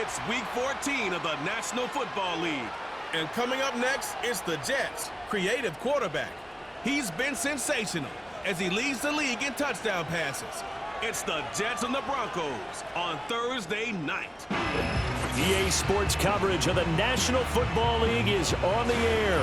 It's Week 14 of the National Football League. And coming up next, it's the Jets' creative quarterback. He's been sensational as he leads the league in touchdown passes. It's the Jets and the Broncos on Thursday night. EA Sports coverage of the National Football League is on the air.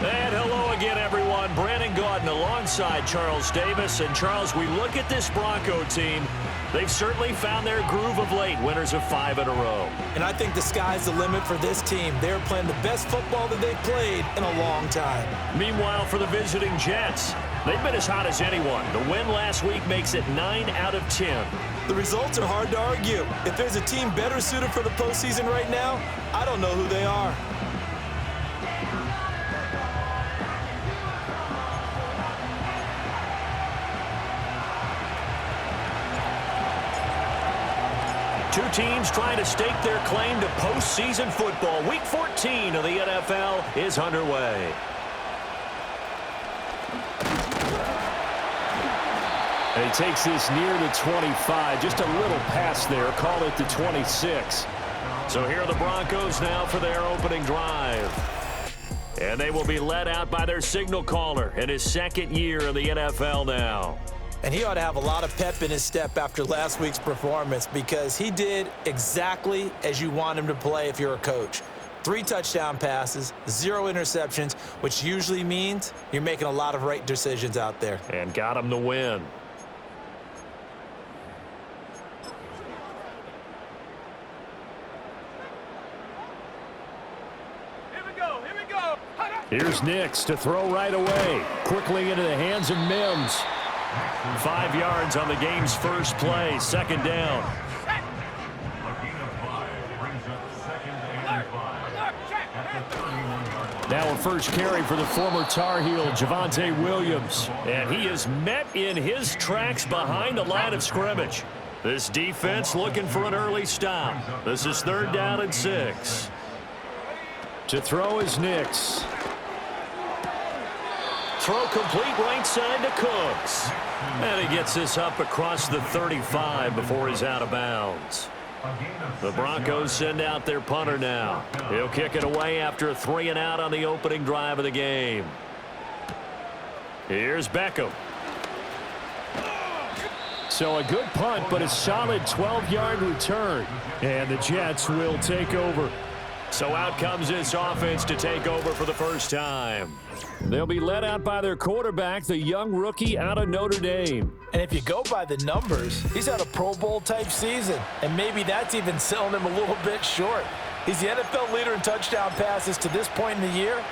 And hello again, everyone. Brandon Gaudin alongside Charles Davis. And, Charles, we look at this Bronco team. They've certainly found their groove of late, winners of 5 in a row. And I think the sky's the limit for this team. They're playing the best football that they've played in a long time. Meanwhile, for the visiting Jets, they've been as hot as anyone. The win last week makes it 9 out of 10. The results are hard to argue. If there's a team better suited for the postseason right now, I don't know who they are. Two teams trying to stake their claim to postseason football. Week 14 of the NFL is underway. And he takes this near the 25. Just a little pass there. Call it the 26. So here are the Broncos now for their opening drive. And they will be led out by their signal caller in his second year in the NFL now. And he ought to have a lot of pep in his step after last week's performance because he did exactly as you want him to play if you're a coach. 3 touchdown passes, 0 interceptions, which usually means you're making a lot of right decisions out there. And got him the win. Here's Nix to throw right away. Quickly into the hands of Mims. 5 yards on the game's first play. Second down. Now a first carry for the former Tar Heel, Javonte Williams. And he is met in his tracks behind the line of scrimmage. This defense looking for an early stop. This is 3rd down and 6. To throw is Nix. Throw complete right side to Cooks. And he gets this up across the 35 before he's out of bounds. The Broncos send out their punter now. He'll kick it away after a 3 and out on the opening drive of the game. Here's Beckham. So a good punt, but a solid 12-yard return. And the Jets will take over. So out comes this offense to take over for the first time. They'll be led out by their quarterback, the young rookie out of Notre Dame. And if you go by the numbers, he's had a Pro Bowl-type season. And maybe that's even selling him a little bit short. He's the NFL leader in touchdown passes to this point in the year.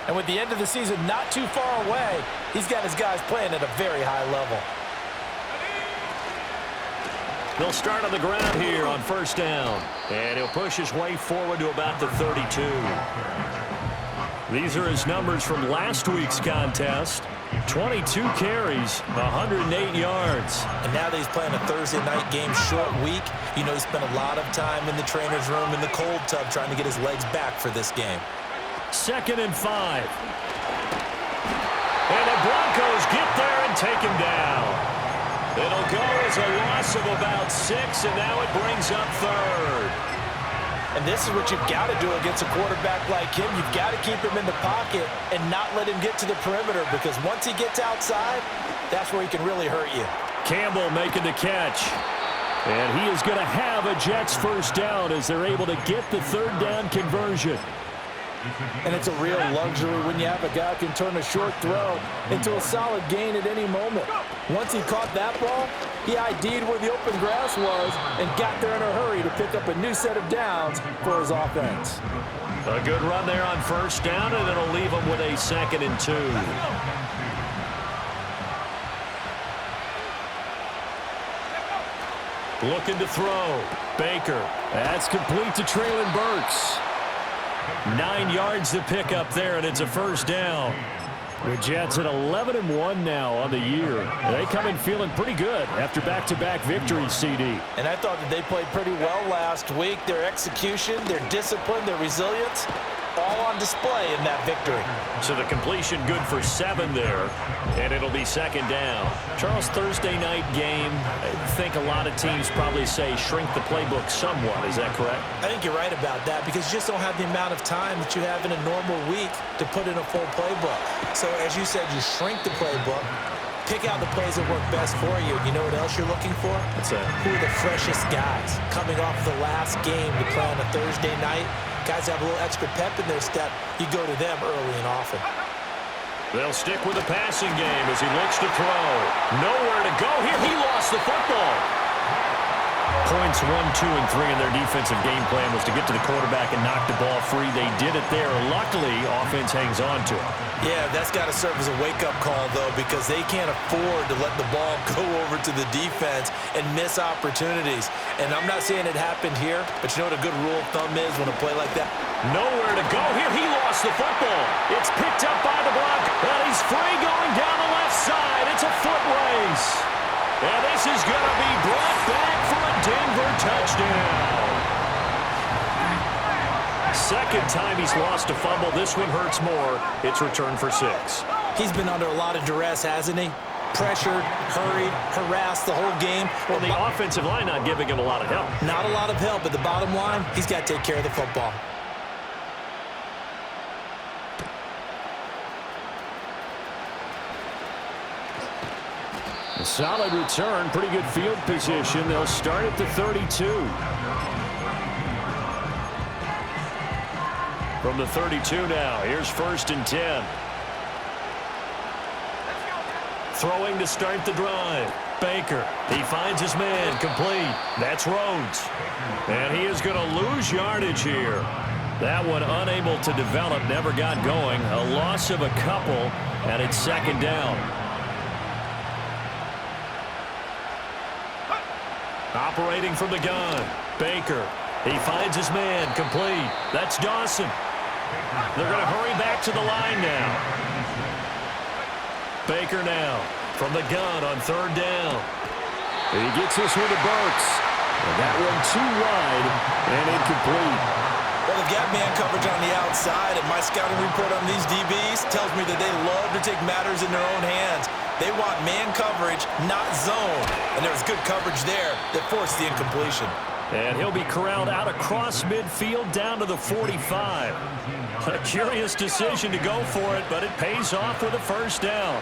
And with the end of the season not too far away, he's got his guys playing at a very high level. They'll start on the ground here on first down. And he'll push his way forward to about the 32. These are his numbers from last week's contest. 22 carries, 108 yards. And now that he's playing a Thursday night game, short week, you know he spent a lot of time in the trainer's room in the cold tub trying to get his legs back for this game. 2nd and 5. And the Broncos get there and take him down. It'll go as a loss of about 6, and now it brings up 3rd. And this is what you've got to do against a quarterback like him. You've got to keep him in the pocket and not let him get to the perimeter because once he gets outside, that's where he can really hurt you. Campbell making the catch. And he is going to have a Jets first down as they're able to get the 3rd down conversion. And it's a real luxury when you have a guy who can turn a short throw into a solid gain at any moment. Once he caught that ball, he ID'd where the open grass was and got there in a hurry to pick up a new set of downs for his offense. A good run there on first down, and it'll leave him with a 2nd and 2. Looking to throw. Baker. That's complete to Treylon Burks. 9 yards to pick up there, and it's a first down. The Jets at 11-1 now on the year. They come in feeling pretty good after back-to-back victories, CD. And I thought that they played pretty well last week. Their execution, their discipline, their resilience, all on display in that victory. So the completion good for 7 there, and it'll be second down. Charles, Thursday night game, I think a lot of teams probably say shrink the playbook somewhat. Is that correct? I think you're right about that because you just don't have the amount of time that you have in a normal week to put in a full playbook. So as you said, you shrink the playbook, pick out the plays that work best for you. You know what else you're looking for? What's that? Who are the freshest guys coming off the last game to play on a Thursday night? Guys have a little extra pep in their step. You go to them early and often. They'll stick with the passing game as he looks to throw. Nowhere to go here. He lost the football. Points 1, 2, and 3 in their defensive game plan was to get to the quarterback and knock the ball free. They did it there. Luckily, offense hangs on to it. Yeah, that's got to serve as a wake-up call, though, because they can't afford to let the ball go over to the defense and miss opportunities. And I'm not saying it happened here, but you know what a good rule of thumb is when a play like that? Nowhere to go here. He lost the football. It's picked up by the block, and he's free going down the left side. It's a foot race. And this is going to be brought back for a Denver touchdown. Second time he's lost a fumble. This one hurts more. It's returned for 6. He's been under a lot of duress, hasn't he? Pressured, hurried, harassed the whole game. Well, the offensive line not giving him a lot of help. Not a lot of help, but the bottom line, he's got to take care of the football. A solid return, pretty good field position. They'll start at the 32. From the 32 now, here's 1st and 10. Throwing to start the drive. Baker, he finds his man, complete. That's Rhodes. And he is going to lose yardage here. That one unable to develop, never got going. A loss of a couple, and it's second down. Operating from the gun, Baker. He finds his man, complete. That's Dawson. They're going to hurry back to the line now. Baker now from the gun on 3rd down. He gets this one to Burks. And that one too wide and incomplete. Well, the gap man coverage on the outside, and my scouting report on these DBs tells me that they love to take matters in their own hands. They want man coverage, not zone. And there was good coverage there that forced the incompletion. And he'll be corralled out across midfield down to the 45. A curious decision to go for it, but it pays off with a 1st down.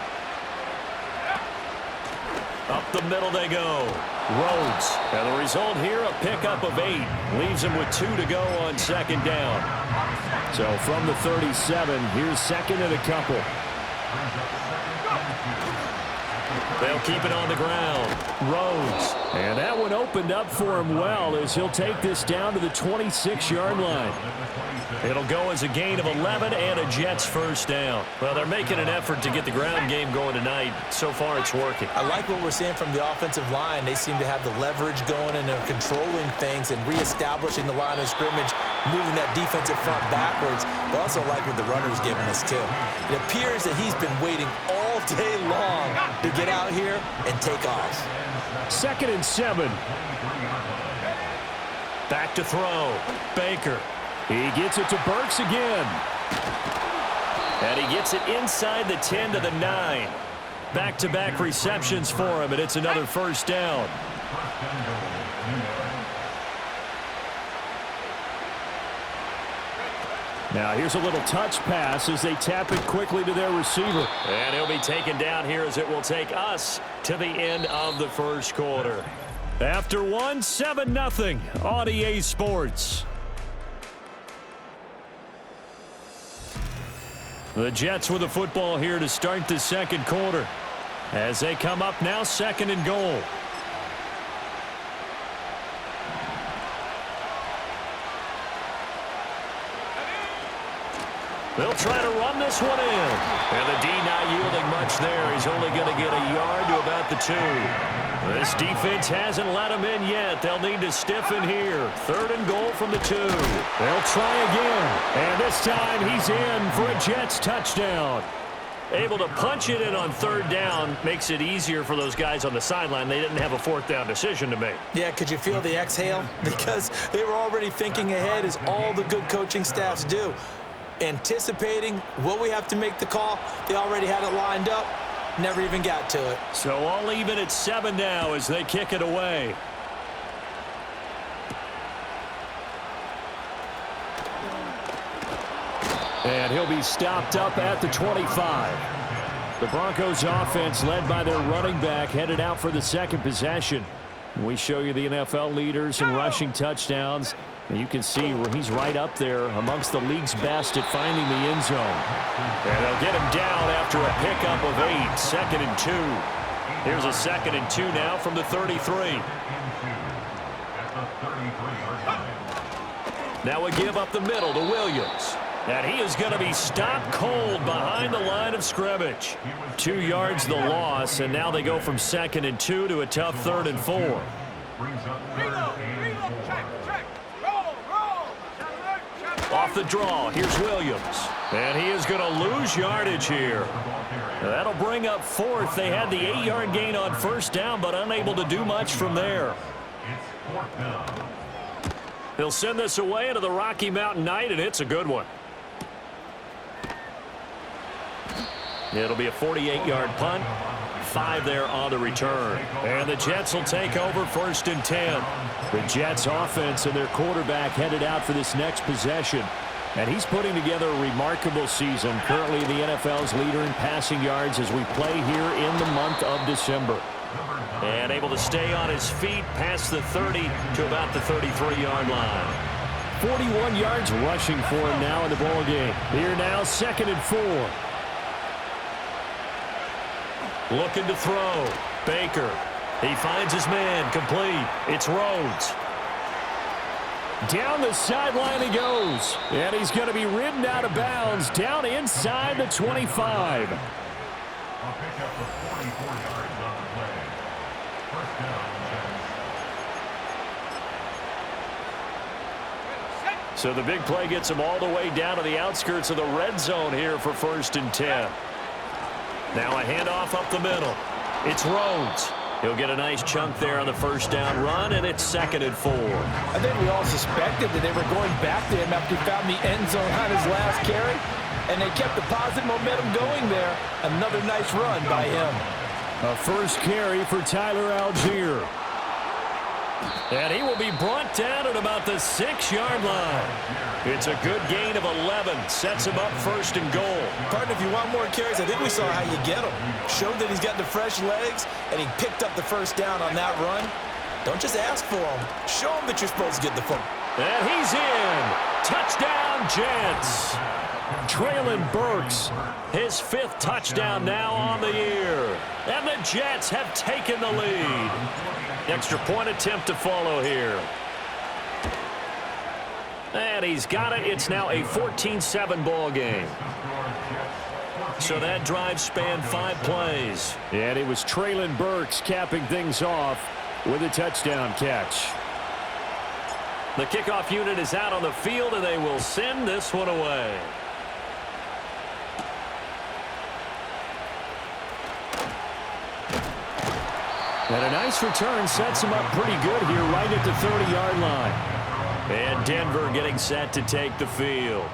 Up the middle they go. Rhodes. And the result here, a pickup of 8. Leaves him with 2 to go on 2nd down. So from the 37, here's 2nd and a couple. They'll keep it on the ground. Rhodes. And that one opened up for him well as he'll take this down to the 26-yard line. It'll go as a gain of 11 and a Jets 1st down. Well, they're making an effort to get the ground game going tonight. So far, it's working. I like what we're seeing from the offensive line. They seem to have the leverage going, and they're controlling things and reestablishing the line of scrimmage, moving that defensive front backwards. But also like what the runner's giving us, too. It appears that he's been waiting all day long to get out here and take off. 2nd and 7. Back to throw. Baker. He gets it to Burks again. And he gets it inside the 10 to the 9. Back-to-back receptions for him, and it's another 1st down. Now here's a little touch pass as they tap it quickly to their receiver. And he'll be taken down here as it will take us to the end of the 1st quarter. After 1, 7-0 on EA Sports. The Jets with the football here to start the 2nd quarter. As they come up now, 2nd and goal. They'll try to run this one in. And the D not yielding much there. He's only going to get a yard to about the 2. This defense hasn't let him in yet. They'll need to stiffen here. 3rd and goal from the 2. They'll try again. And this time he's in for a Jets touchdown. Able to punch it in on 3rd down makes it easier for those guys on the sideline. They didn't have a 4th down decision to make. Yeah, could you feel the exhale? Because they were already thinking ahead, as all the good coaching staffs do. anticipating, will we have to make the call? They already had it lined up, never even got to it. So all even at 7 now as they kick it away. And he'll be stopped up at the 25. The Broncos offense led by their running back headed out for the second possession. We show you the NFL leaders in rushing touchdowns. And you can see where he's right up there amongst the league's best at finding the end zone. And they'll get him down after a pickup of 8, 2nd and 2. Here's a 2nd and 2 now from the 33. Now a give up the middle to Williams. And he is going to be stopped cold behind the line of scrimmage. 2 yards the loss, and now they go from 2nd and 2 to a tough 3rd and 4. Off the draw, here's Williams. And he is going to lose yardage here. That'll bring up 4th. They had the 8-yard gain on 1st down, but unable to do much from there. They'll send this away into the Rocky Mountain night, and it's a good one. It'll be a 48-yard punt. 5 there on the return. And the Jets will take over 1st and 10. The Jets offense and their quarterback headed out for this next possession. And he's putting together a remarkable season. Currently the NFL's leader in passing yards as we play here in the month of December. And able to stay on his feet past the 30 to about the 33-yard line. 41 yards rushing for him now in the ball game. Here now, 2nd and 4. Looking to throw. Baker. He finds his man. Complete. It's Rhodes. Down the sideline he goes. And he's going to be ridden out of bounds down inside the 25. So the big play gets him all the way down to the outskirts of the red zone here for 1st and 10. Now a handoff up the middle. It's Rhodes. He'll get a nice chunk there on the 1st down run, and it's 2nd and 4. I think we all suspected that they were going back to him after he found the end zone on his last carry, and they kept the positive momentum going there. Another nice run by him. A 1st carry for Tyler Algier. And he will be brought down at about the 6-yard line. It's a good gain of 11. Sets him up 1st and goal. Partner, if you want more carries, I think we saw how you get them. Showed that he's got the fresh legs, and he picked up the 1st down on that run. Don't just ask for them. Show him that you're supposed to get the football. And he's in. Touchdown, Jets. Traylon Burks, his 5th touchdown now on the year. And the Jets have taken the lead. Extra point attempt to follow here. And he's got it. It's now a 14-7 ball game. So that drive spanned 5 plays. And it was Traylon Burks capping things off with a touchdown catch. The kickoff unit is out on the field, and they will send this one away. And a nice return sets him up pretty good here right at the 30-yard line. And Denver getting set to take the field.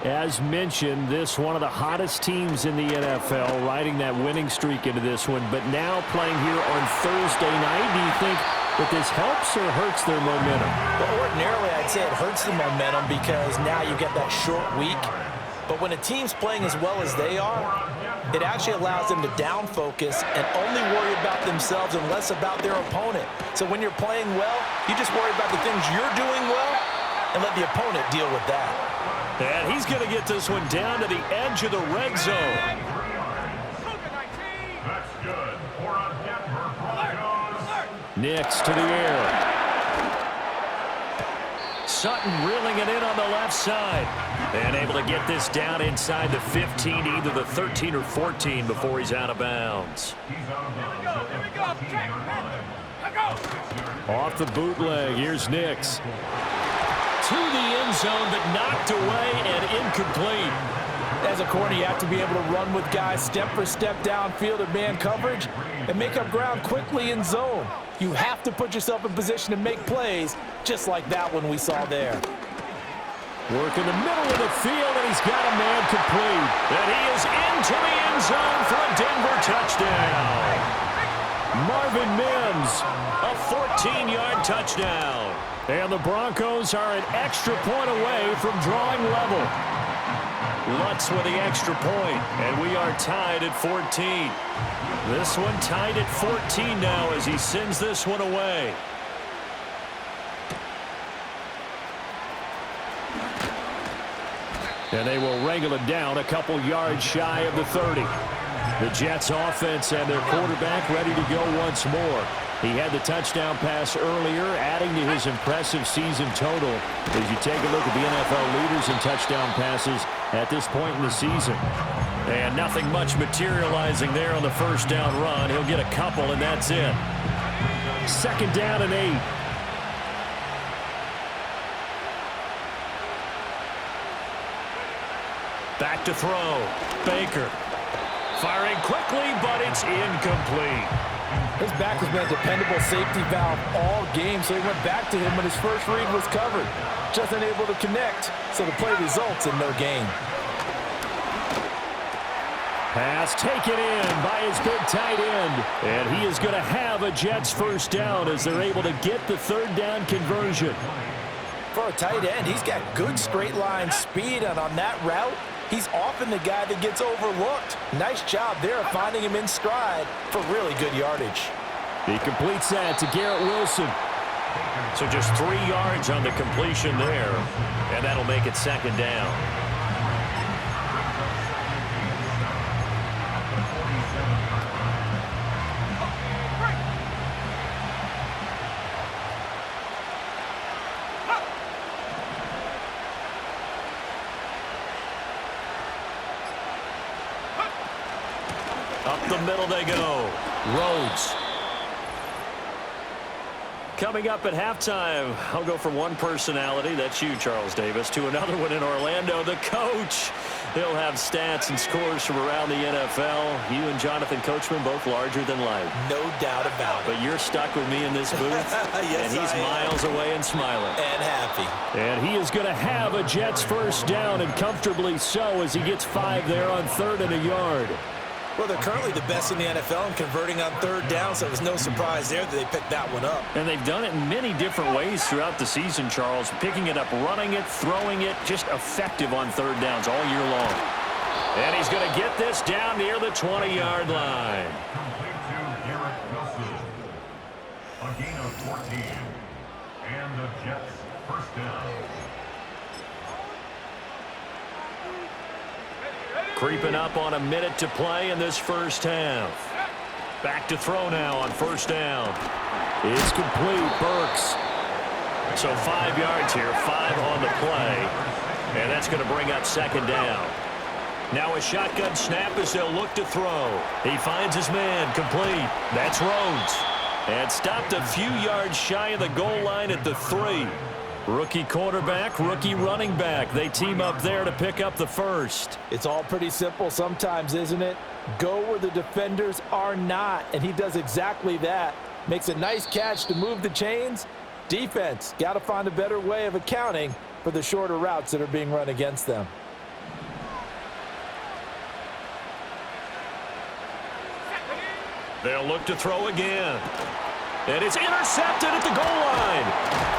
As mentioned, this one of the hottest teams in the NFL, riding that winning streak into this one, but now playing here on Thursday night. Do you think that this helps or hurts their momentum? Well, ordinarily, I'd say it hurts the momentum because now you get that short week. But when a team's playing as well as they are, it actually allows them to down focus and only worry about themselves and less about their opponent. So when you're playing well, you just worry about the things you're doing well and let the opponent deal with that. And he's going to get this one down to the edge of the red zone. Nix to the air. Sutton reeling it in on the left side. And able to get this down inside the 15, either the 13 or 14 before he's out of bounds. Off the bootleg, here's Nix. To the end zone, but knocked away and incomplete. As a corner, you have to be able to run with guys step for step downfield in man coverage and make up ground quickly in zone. You have to put yourself in position to make plays, just like that one we saw there. Work in the middle of the field, and he's got a man complete. And he is into the end zone for a Denver touchdown. Marvin Mims, a 14-yard touchdown. And the Broncos are an extra point away from drawing level. Lutz with the extra point, and we are tied at 14. This one tied at 14 now as he sends this one away. And they will wrangle him down a couple yards shy of the 30. The Jets offense and their quarterback ready to go once more. He had the touchdown pass earlier, adding to his impressive season total as you take a look at the NFL leaders in touchdown passes at this point in the season. And nothing much materializing there on the first down run. He'll get a couple, and that's it. 2nd down and 8. Back to throw. Baker. Firing quickly, but it's incomplete. His back has been a dependable safety valve all game, so he went back to him when his first read was covered. Just unable to connect, so the play results in no gain. Pass taken in by his big tight end. And he is going to have a Jets first down as they're able to get the 3rd down conversion. For a tight end, he's got good straight line speed, and on that route, he's often the guy that gets overlooked. Nice job there of finding him in stride for really good yardage. He completes that to Garrett Wilson. So just 3 yards on the completion there, and that'll make it 2nd down. Up the middle they go. Rhodes. Coming up at halftime, I'll go from one personality, that's you, Charles Davis, to another one in Orlando, the coach. He'll have stats and scores from around the NFL. You and Jonathan Coachman both larger than life. No doubt about it. But you're stuck with me in this booth, yes, and he's miles away and smiling. And happy. And he is going to have a Jets first down, and comfortably so as he gets 5 there on 3rd and a yard. Well, they're currently the best in the NFL in converting on 3rd down, so it was no surprise there that they picked that one up. And they've done it in many different ways throughout the season, Charles. Picking it up, running it, throwing it, just effective on 3rd downs all year long. And he's going to get this down near the 20-yard line. A gain of 14. And the Jets first down. Creeping up on a minute to play in this first half. Back to throw now on 1st down. It's complete. Burks. So 5 yards here, 5 on the play. And that's going to bring up 2nd down. Now a shotgun snap as they'll look to throw. He finds his man. Complete. That's Rhodes. And stopped a few yards shy of the goal line at the 3. Rookie quarterback, rookie running back. They team up there to pick up the first. It's all pretty simple sometimes, isn't it? Go where the defenders are not, and he does exactly that. Makes a nice catch to move the chains. Defense, got to find a better way of accounting for the shorter routes that are being run against them. They'll look to throw again. And it's intercepted at the goal line.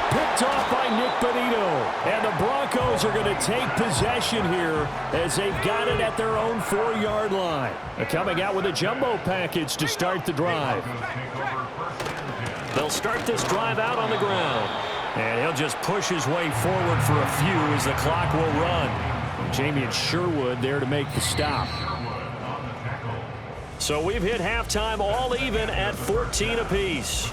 Picked off by Nick Bonito. And the Broncos are going to take possession here as they've got it at their own 4-yard line. They're coming out with a jumbo package to start the drive. They'll start this drive out on the ground. And he'll just push his way forward for a few as the clock will run. Jamien Sherwood there to make the stop. So we've hit halftime all even at 14 apiece.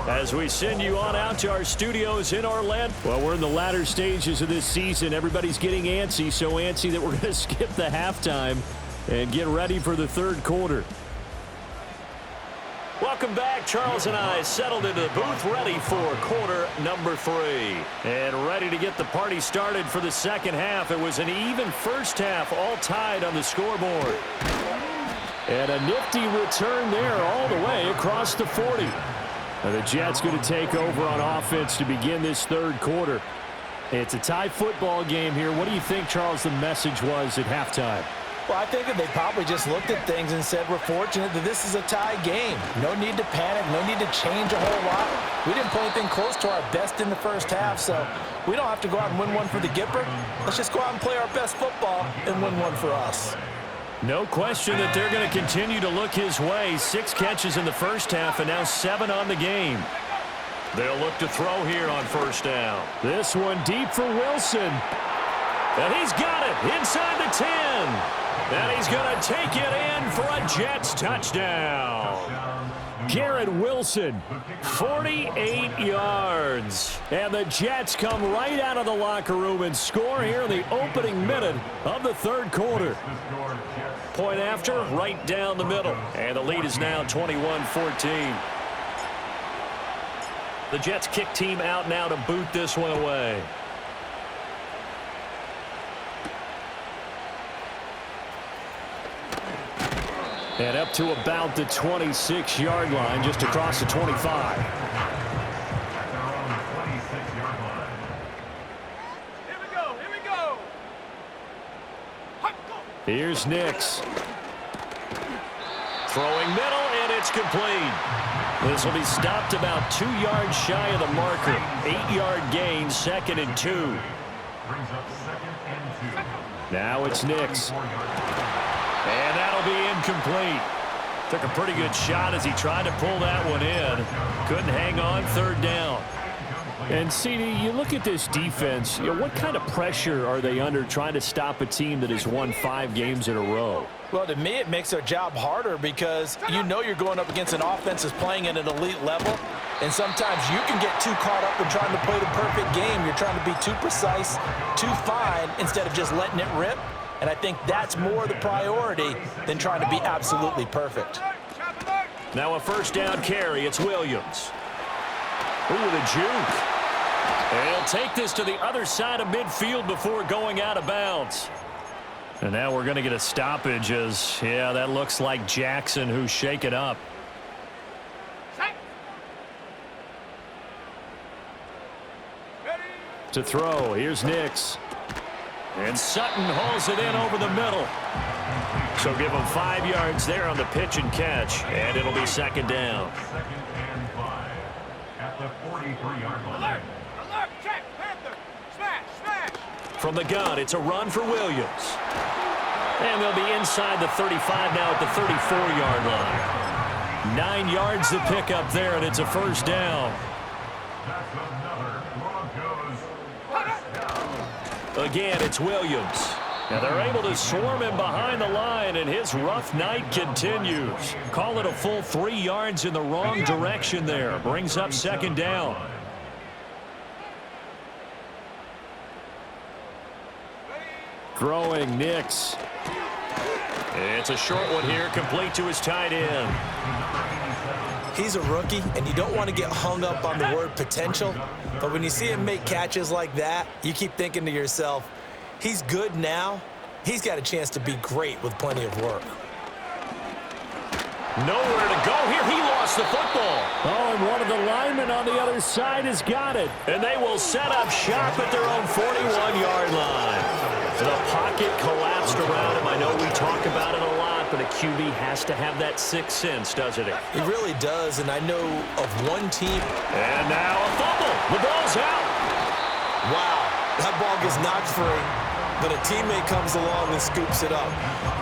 As we send you on out to our studios in Orlando. Well, we're in the latter stages of this season. Everybody's getting antsy, so antsy that we're going to skip the halftime and get ready for the 3rd quarter. Welcome back. Charles and I settled into the booth, ready for quarter number 3. And ready to get the party started for the 2nd half. It was an even first half, all tied on the scoreboard. And a nifty return there all the way across the 40. Now the Jets going to take over on offense to begin this 3rd quarter. It's a tie football game here. What do you think, Charles, the message was at halftime? Well, I think that they probably just looked at things and said, we're fortunate that this is a tie game. No need to panic, no need to change a whole lot. We didn't play anything close to our best in the first half, so we don't have to go out and win one for the Gipper. Let's just go out and play our best football and win one for us. No question that they're going to continue to look his way. 6 catches in the first half and now 7 on the game. They'll look to throw here on first down. This one deep for Wilson. And he's got it inside the 10. And he's going to take it in for a Jets touchdown. Garrett Wilson, 48 yards. And the Jets come right out of the locker room and score here in the opening minute of the third quarter. Point after, right down the middle. And the lead is now 21-14. The Jets kick team out now to boot this one away. And up to about the 26-yard line, just across the 25. Here we go, here we go. Here's Nix. Throwing middle, and it's complete. This will be stopped about 2 yards shy of the marker. 8-yard gain, 2nd and 2. Now it's Nix. And that'll be incomplete. Took a pretty good shot as he tried to pull that one in. Couldn't hang on, 3rd down. And, CD, you look at this defense, what kind of pressure are they under trying to stop a team that has won 5 games in a row? Well, to me, it makes their job harder because you know you're going up against an offense that's playing at an elite level, and sometimes you can get too caught up in trying to play the perfect game. You're trying to be too precise, too fine, instead of just letting it rip. And I think that's more the priority than trying to be absolutely perfect. Now a first down carry. It's Williams. Ooh, the juke. And he'll take this to the other side of midfield before going out of bounds. And now we're going to get a stoppage as, yeah, that looks like Jackson who's shaken up. To throw, here's Nix. And Sutton hauls it in over the middle. So give him 5 yards there on the pitch and catch, and it'll be 2nd down. 2nd and 5 at the 43-yard line. Alert! Alert! Check! Panther! Smash! Smash! From the gun, it's a run for Williams. And they'll be inside the 35 now at the 34-yard line. 9 yards to pick up there, and it's a first down. That's another Broncos first down. Again, it's Williams. And they're able to swarm him behind the line, and his rough night continues. Call it a full 3 yards in the wrong direction there. Brings up 2nd down. Throwing Nix. It's a short one here, complete to his tight end. He's a rookie, and you don't want to get hung up on the word potential. But when you see him make catches like that, you keep thinking to yourself, he's good now. He's got a chance to be great with plenty of work. Nowhere to go here. He lost the football. Oh, and one of the linemen on the other side has got it. And they will set up shop at their own 41-yard line. The pocket collapsed around him. I know we talk about it a lot, but a QB has to have that sixth sense, doesn't it? He really does, and I know of one team. And now a fumble. The ball's out. Wow, that ball gets knocked free, but a teammate comes along and scoops it up.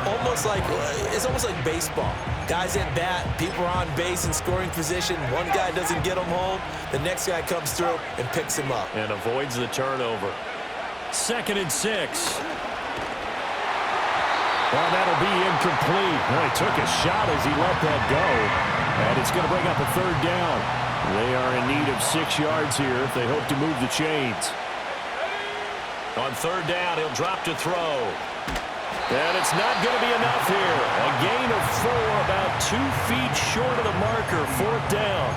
It's almost like baseball. Guys at bat, people are on base in scoring position. One guy doesn't get him home. The next guy comes through and picks him up. And avoids the turnover. 2nd and 6. Well, that'll be incomplete. Well, he took a shot as he let that go. And it's going to bring up a 3rd down. They are in need of 6 yards here if they hope to move the chains. On 3rd down, he'll drop to throw. And it's not going to be enough here. A gain of 4, about 2 feet short of the marker, 4th down.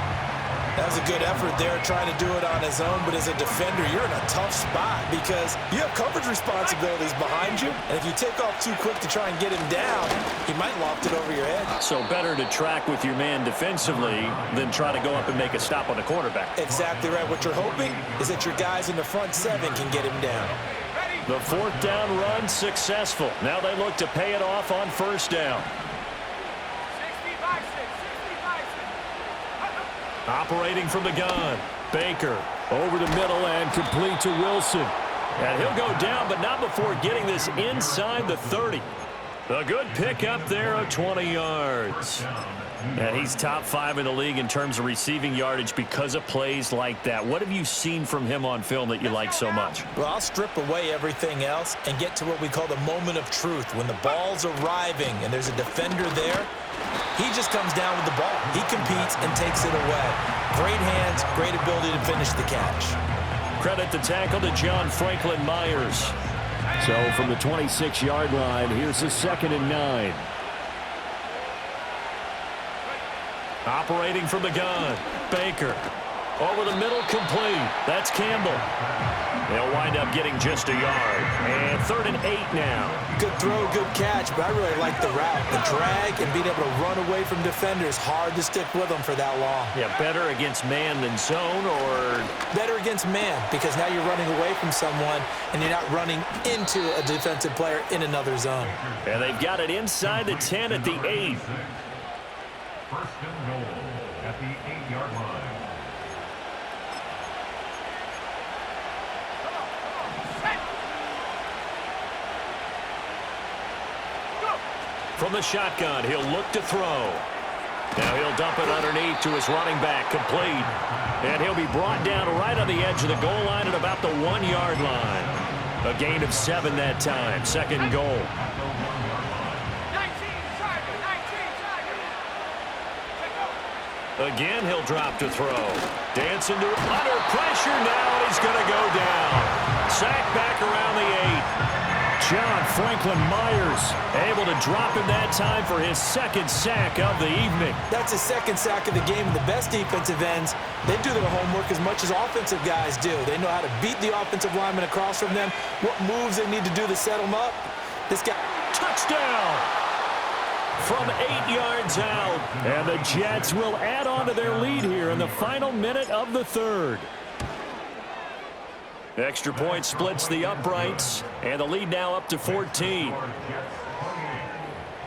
That was a good effort there, trying to do it on his own, but as a defender, you're in a tough spot because you have coverage responsibilities behind you, and if you take off too quick to try and get him down, he might loft it over your head. So better to track with your man defensively than try to go up and make a stop on the quarterback. Exactly right. What you're hoping is that your guys in the front seven can get him down. The fourth down run successful. Now they look to pay it off on first down. 65-6, 65-6. Operating from the gun. Baker over the middle and complete to Wilson. And he'll go down, but not before getting this inside the 30. A good pickup there of 20 yards. And he's top 5 in the league in terms of receiving yardage because of plays like that. What have you seen from him on film that you like so much? Well, I'll strip away everything else and get to what we call the moment of truth. When the ball's arriving and there's a defender there, he just comes down with the ball. He competes and takes it away. Great hands, great ability to finish the catch. Credit the tackle to John Franklin Myers. So from the 26-yard line, here's the 2nd and 9. Operating from the gun. Baker. Over the middle, complete. That's Campbell. They'll wind up getting just a yard. And 3rd and 8 now. Good throw, good catch, but I really like the route. The drag and being able to run away from defenders. Hard to stick with them for that long. Yeah, better against man than zone, or? Better against man, because now you're running away from someone and you're not running into a defensive player in another zone. And they've got it inside the 10 at the 8. First and goal at the 8-yard line. From the shotgun, he'll look to throw. Now he'll dump it underneath to his running back, complete. And he'll be brought down right on the edge of the goal line at about the 1-yard line. A gain of 7 that time, 2nd goal. 19, Tiger, 19, Tiger. Again, he'll drop to throw. Dancing to under pressure now, and he's going to go down. Sack back around the 8. John Franklin Myers Able to drop him that time for his 2nd sack of the evening. That's his 2nd sack of the game. And the best defensive ends, they do their homework as much as offensive guys do. They know how to beat the offensive lineman across from them, what moves they need to do to set them up. This guy. Touchdown! From 8 yards out. And the Jets will add on to their lead here in the final minute of the 3rd. Extra point splits the uprights, and the lead now up to 14.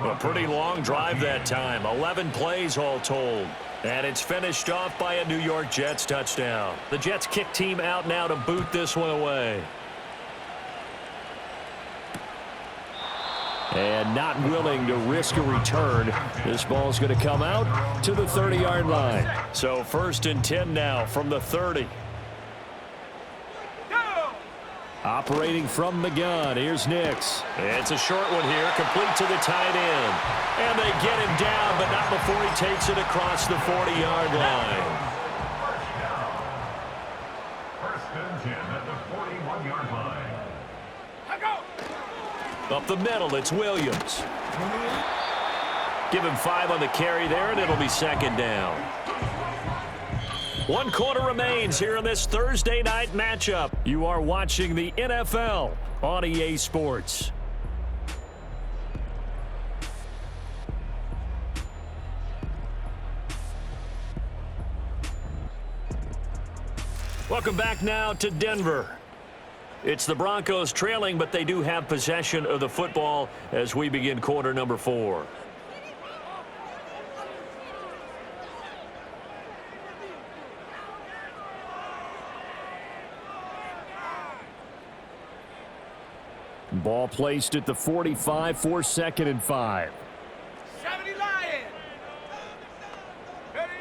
A pretty long drive that time, 11 plays all told. And it's finished off by a New York Jets touchdown. The Jets kick team out now to boot this one away. And not willing to risk a return. This ball's going to come out to the 30-yard line. So 1st and 10 now from the 30. Operating from the gun, here's Nix. It's a short one here, complete to the tight end. And they get him down, but not before he takes it across the 40-yard line. First and 10 at the 41-yard line. Up the middle, it's Williams. Give him 5 on the carry there, and it'll be 2nd down. 1 quarter remains here in this Thursday night matchup. You are watching the NFL on EA Sports. Welcome back now to Denver. It's the Broncos trailing, but they do have possession of the football as we begin quarter number 4. Ball placed at the 45 for 2nd and 5. 70 Lion. Ready.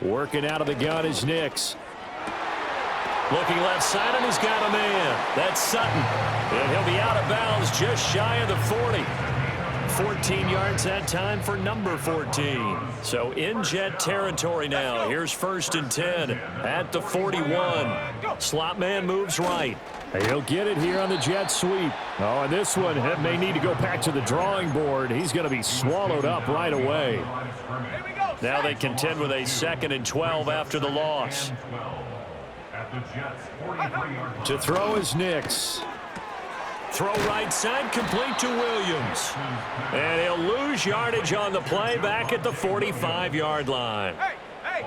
Working out of the gun is Nix. Looking left side, and he's got a man. That's Sutton. And he'll be out of bounds just shy of the 40. 14 yards that time for number 14. So in Jet territory now. Here's 1st and 10 at the 41. Slot man moves right. He'll get it here on the jet sweep. Oh, and this one may need to go back to the drawing board. He's going to be swallowed up right away. Here we go. Now they contend with a 2nd and 12 after the loss. At the Jets' 43-yard line. To throw is Nix. Throw right side, complete to Williams. And he'll lose yardage on the play back at the 45-yard line.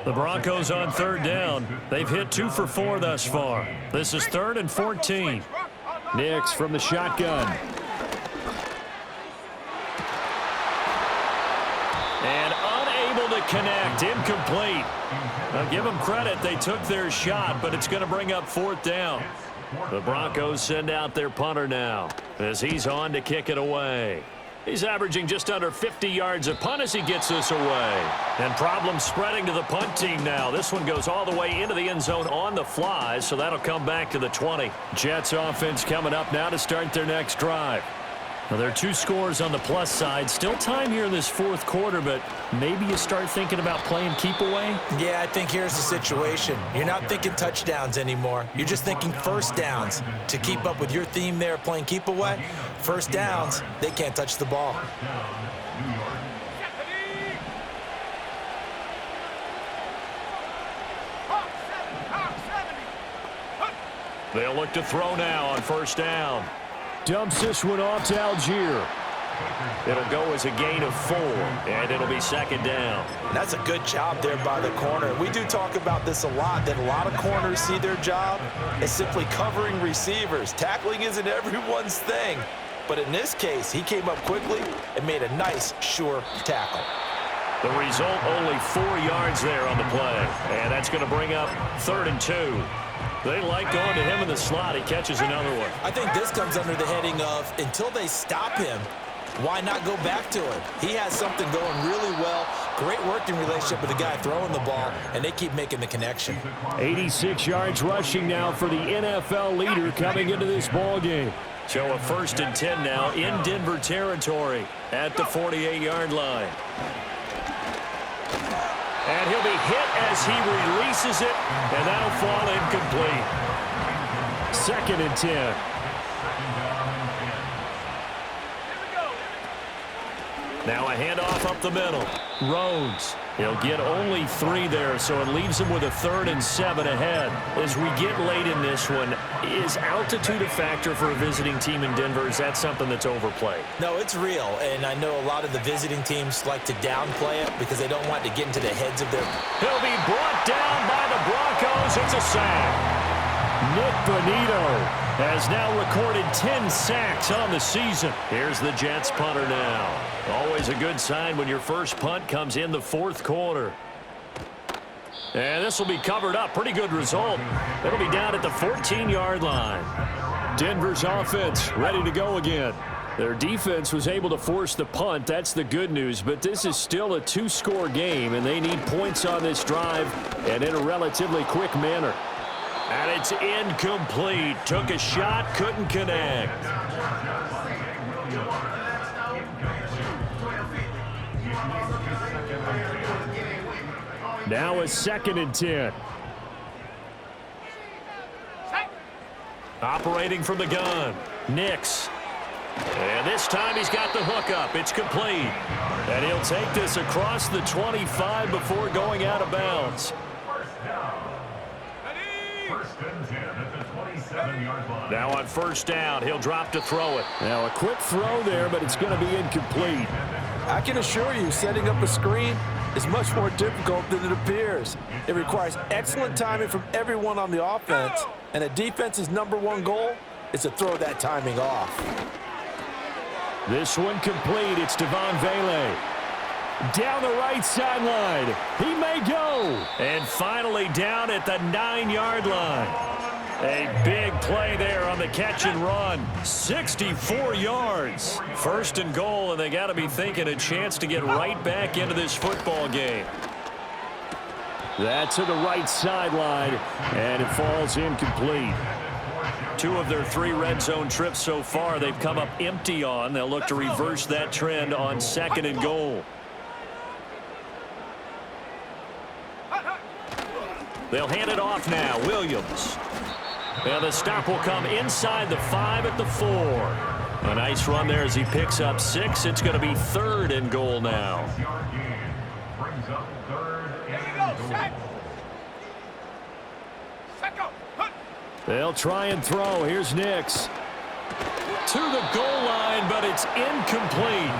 The Broncos on 3rd down. They've hit 2 for 4 thus far. This is 3rd and 14. Nix from the shotgun. And unable to connect, incomplete. Now give them credit, they took their shot, but it's going to bring up 4th down. The Broncos send out their punter now as he's on to kick it away. He's averaging just under 50 yards a punt as he gets this away. And problems spreading to the punt team now. This one goes all the way into the end zone on the fly, so that'll come back to the 20. Jets offense coming up now to start their next drive. Well, there are 2 scores on the plus side. Still time here in this 4th quarter, but maybe you start thinking about playing keep away? Yeah, I think here's the situation. You're not thinking touchdowns anymore. You're just thinking first downs. To keep up with your theme there, playing keep away, first downs, they can't touch the ball. They'll look to throw now on 1st down. Dumps this one off to Algier. It'll go as a gain of 4, and it'll be 2nd down. That's a good job there by the corner. We do talk about this a lot, that a lot of corners see their job as simply covering receivers. Tackling isn't everyone's thing. But in this case, he came up quickly and made a nice, sure tackle. The result, only 4 yards there on the play. And that's going to bring up 3rd and 2. They like going to him in the slot. He catches another one. I think this comes under the heading of, until they stop him, why not go back to him? He has something going really well. Great working relationship with the guy throwing the ball, and they keep making the connection. 86 yards rushing now for the NFL leader coming into this ball game. So a 1st and 10 now in Denver territory at the 48-yard line. And he'll be hit as he releases it, and that'll fall incomplete. 2nd and 10. Now a handoff up the middle. Rhodes. He'll get only 3 there, so it leaves him with a 3rd and 7 ahead. As we get late in this one, is altitude a factor for a visiting team in Denver? Is that something that's overplayed? No, it's real, and I know a lot of the visiting teams like to downplay it because they don't want to get into the heads of their... He'll be brought down by the Broncos. It's a sack. Nick Bonito has now recorded 10 sacks on the season. Here's the Jets punter now. Always a good sign when your first punt comes in the 4th quarter. And this will be covered up. Pretty good result. It'll be down at the 14-yard line. Denver's offense ready to go again. Their defense was able to force the punt. That's the good news. But this is still a 2-score game, and they need points on this drive and in a relatively quick manner. And it's incomplete. Took a shot, couldn't connect. Now a 2nd and 10. Operating from the gun, Nix. And this time he's got the hook up. It's complete. And he'll take this across the 25 before going out of bounds. Now on 1st down, he'll drop to throw it. Now a quick throw there, but it's going to be incomplete. I can assure you, setting up a screen is much more difficult than it appears. It requires excellent timing from everyone on the offense, and a defense's #1 goal is to throw that timing off. This one complete. It's Devon Vele. Down the right sideline. He may go. And finally down at the 9-yard line. A big play there on the catch and run. 64 yards. 1st and goal, and they got to be thinking a chance to get right back into this football game. That's to the right sideline, and it falls incomplete. 2 of their 3 red zone trips so far they've come up empty on. They'll look to reverse that trend on 2nd and goal. They'll hand it off now. Williams. And the stop will come inside the 5 at the 4. A nice run there as he picks up 6. It's going to be 3rd and goal now. brings up third There you and go, goal. set. Set, go. Hunt. They'll try and throw. Here's Nix. To the goal line, but it's incomplete.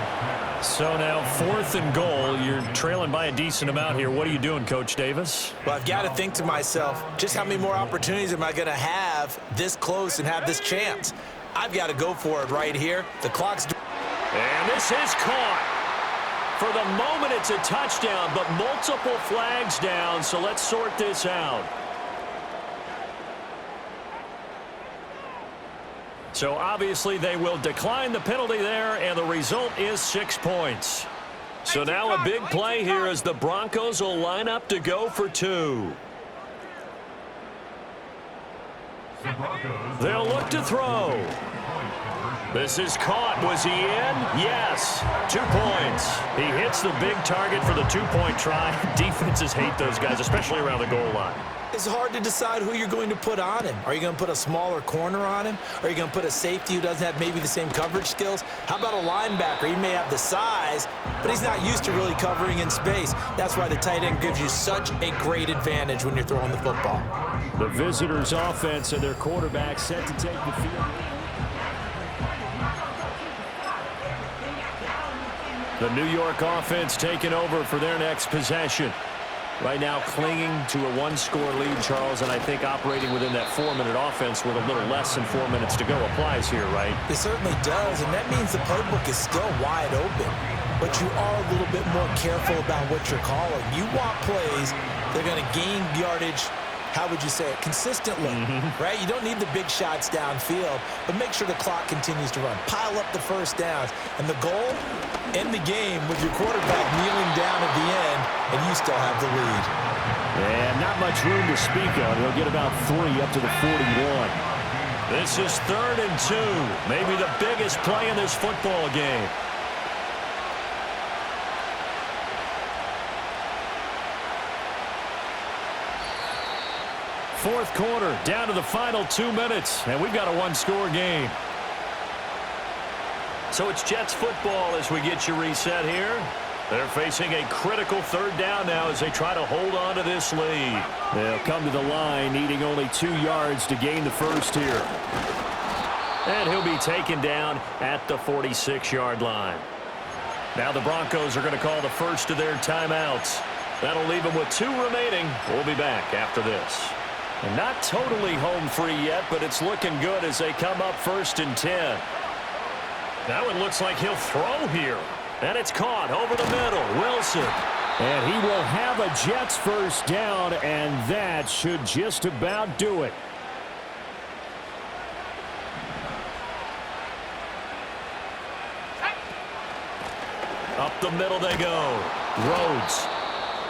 So now 4th and goal. You're trailing by a decent amount here. What are you doing, Coach Davis? Well, I've got to think to myself, just how many more opportunities am I going to have this close and have this chance? I've got to go for it right here. The clock's... And this is caught. For the moment, it's a touchdown, but multiple flags down, so let's sort this out. So obviously they will decline the penalty there, and the result is 6 points. So now a big play here as the Broncos will line up to go for 2. The Broncos They'll look to throw. This is caught. Was he in? Yes. 2 points. He hits the big target for the 2-point try. Defenses hate those guys, especially around the goal line. It's hard to decide who you're going to put on him. Are you going to put a smaller corner on him? Are you going to put a safety who doesn't have maybe the same coverage skills? How about a linebacker? He may have the size, but he's not used to really covering in space. That's why the tight end gives you such a great advantage when you're throwing the football. The visitors' offense and their quarterback set to take the field. The New York offense taking over for their next possession. Right now clinging to a 1-score lead, Charles, and I think operating within that 4-minute offense with a little less than 4 minutes to go applies here, right? It certainly does, and that means the playbook is still wide open. But you are a little bit more careful about what you're calling. You want plays that are going to gain yardage, how would you say it, consistently, right? You don't need the big shots downfield, but make sure the clock continues to run. Pile up the first downs. And the goal, end the game with your quarterback kneeling down at the end, and you still have the lead. And not much room to speak of. He'll get about 3 up to the 41. This is 3rd and 2. Maybe the biggest play in this football game. Fourth quarter, down to the final 2 minutes, and we've got a 1-score game. So it's Jets football as we get you reset here. They're facing a critical 3rd down now as they try to hold on to this lead. They'll come to the line, needing only 2 yards to gain the first here. And he'll be taken down at the 46-yard line. Now the Broncos are going to call the first of their timeouts. That'll leave them with 2 remaining. We'll be back after this. And not totally home free yet, but it's looking good as they come up 1st and 10. Now it looks like he'll throw here. And it's caught over the middle. Wilson. And he will have a Jets first down, and that should just about do it. Up the middle they go. Rhodes.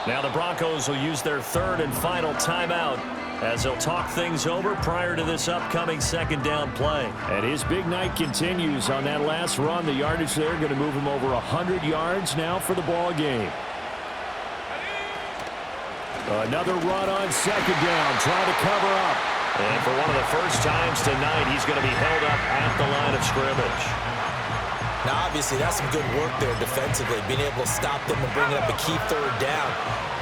Now the Broncos will use their 3rd and final timeout as they'll talk things over prior to this upcoming 2nd down play. And his big night continues on that last run. The yardage there going to move him over 100 yards now for the ball game. Another run on 2nd down, trying to cover up. And for one of the first times tonight, he's going to be held up at the line of scrimmage. Now, obviously, that's some good work there defensively, being able to stop them and bring up a key 3rd down.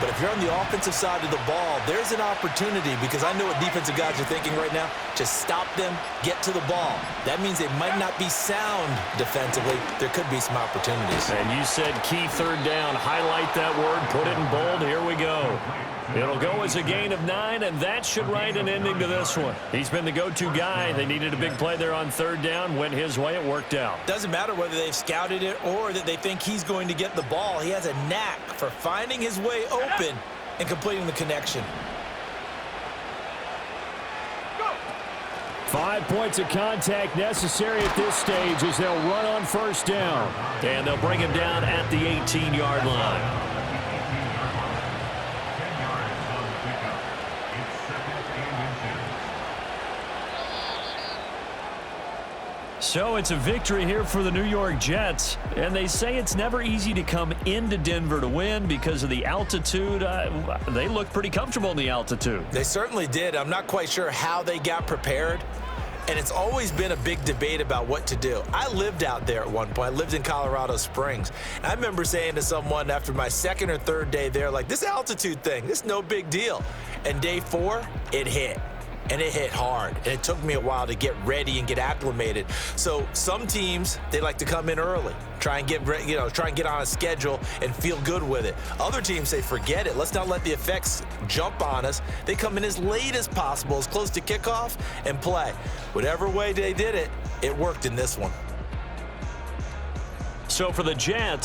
But if you're on the offensive side of the ball, there's an opportunity, because I know what defensive guys are thinking right now. Just stop them, get to the ball. That means they might not be sound defensively. There could be some opportunities. And you said key 3rd down. Highlight that word. Put it in bold. Here we go. It'll go as a gain of 9, and that should write an ending to this one. He's been the go-to guy. They needed a big play there on 3rd down. Went his way. It worked out. Doesn't matter whether they've scouted it or that they think he's going to get the ball. He has a knack for finding his way open and completing the connection. 5 points of contact necessary at this stage as they'll run on 1st down. And they'll bring him down at the 18-yard line. So it's a victory here for the New York Jets, and they say it's never easy to come into Denver to win because of the altitude. They look pretty comfortable in the altitude. They certainly did. I'm not quite sure how they got prepared. And it's always been a big debate about what to do. I lived out there at one point. I lived in Colorado Springs. And I remember saying to someone after my second or third day there, like, this altitude thing, this is no big deal. And day 4, it hit. And it hit hard. And it took me a while to get ready and get acclimated. So some teams, they like to come in early, try and get on a schedule and feel good with it. Other teams say, forget it. Let's not let the effects jump on us. They come in as late as possible, as close to kickoff, and play. Whatever way they did it, it worked in this one. So for the Jets,